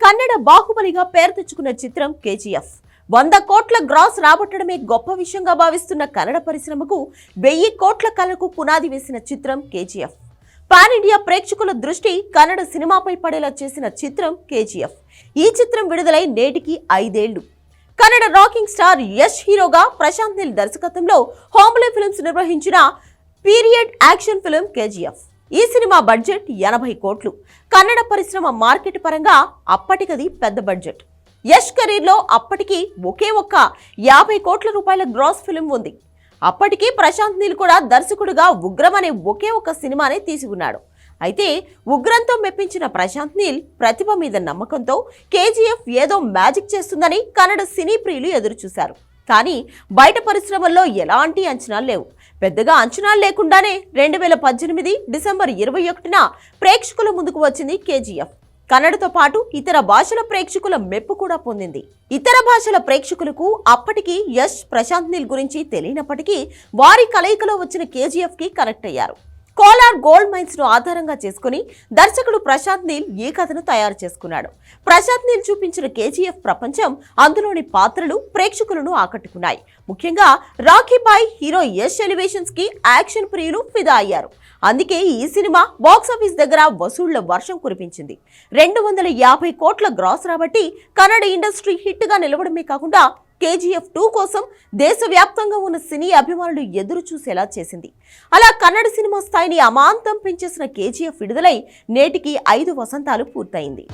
కన్నడ బాహుబలిగా పేరు తెచ్చుకున్న చిత్రం కేజీఎఫ్ 100 కోట్ల గ్రాస్ రాబట్టడమే గొప్ప విషయంగా భావిస్తున్న కన్నడ పరిశ్రమకు 1000 కోట్ల కలకు పునాది వేసిన చిత్రం కేజీఎఫ్. పాన్ ఇండియా ప్రేక్షకుల దృష్టి కన్నడ సినిమాపై పడేలా చేసిన చిత్రం కేజీఎఫ్. ఈ చిత్రం విడుదలై నేటికి 5 ఏళ్లు. కన్నడ రాకింగ్ స్టార్ యష్ హీరోగా ప్రశాంత్ నీల్ దర్శకత్వంలో హోమ్లీ ఫిల్మ్స్ నిర్వహించిన పీరియడ్ యాక్షన్ ఫిల్మ్ కేజీఎఫ్. ఈ సినిమా బడ్జెట్ 80 కోట్లు. కన్నడ పరిశ్రమ మార్కెట్ పరంగా అప్పటికది పెద్ద బడ్జెట్. యష్ కెరీర్లో అప్పటికి ఒకే ఒక్క 50 కోట్ల రూపాయల గ్రాస్ ఫిల్మ్ ఉంది. అప్పటికి ప్రశాంత్ నీల్ కూడా దర్శకుడుగా ఉగ్రం అనే ఒకే ఒక సినిమానే తీసి ఉన్నాడు. అయితే ఉగ్రంతో మెప్పించిన ప్రశాంత్ నీల్ ప్రతిభ మీద నమ్మకంతో కేజీఎఫ్ ఏదో మ్యాజిక్ చేస్తుందని కన్నడ సినీ ప్రియులు ఎదురుచూశారు. కానీ బయట పరిశ్రమల్లో ఎలాంటి అంచనాలు లేవు. పెద్దగా అంచనాలు లేకుండానే 2018 డిసెంబర్ 21న ప్రేక్షకుల ముందుకు వచ్చింది కేజీఎఫ్. కన్నడతో పాటు ఇతర భాషల ప్రేక్షకుల మెప్పు కూడా పొందింది. ఇతర భాషల ప్రేక్షకులకు అప్పటికి యష్, ప్రశాంత్ నీల్ గురించి తెలియనప్పటికీ వారి కలయికలో వచ్చిన కేజీఎఫ్ కి కనెక్ట్ అయ్యారు. కోలార్ గోల్డ్ మైన్స్ ను ఆధారంగా చేసుకుని దర్శకుడు ప్రశాంత్ నీల్ ఈ కథను తయారు చేసుకున్నాడు. ప్రశాంత్ నీల్ చూపించిన కేజీఎఫ్ ప్రపంచం, అందులోని పాత్రలు ప్రేక్షకులను ఆకట్టుకున్నాయి. ముఖ్యంగా Rakhi boy hero Yash elevations కి యాక్షన్ ప్రియులు ఫిదా అయ్యారు. అందుకే ఈ సినిమా బాక్సాఫీస్ దగ్గర వసూళ్ల వర్షం కురిపించింది. 250 కోట్ల గ్రాస్ రాబట్టి కన్నడ ఇండస్ట్రీ హిట్ గా నిలవడమే కాకుండా కేజీఎఫ్ 2 కోసం దేశవ్యాప్తంగా ఉన్న సినీ అభిమానులు ఎదురు చూసేలా చేసింది. అలా కన్నడ సినిమా స్థాయిని అమాంతం పెంచేసిన కేజీఎఫ్ విడుదలై నేటికి 5 వసంతాలు పూర్తయింది.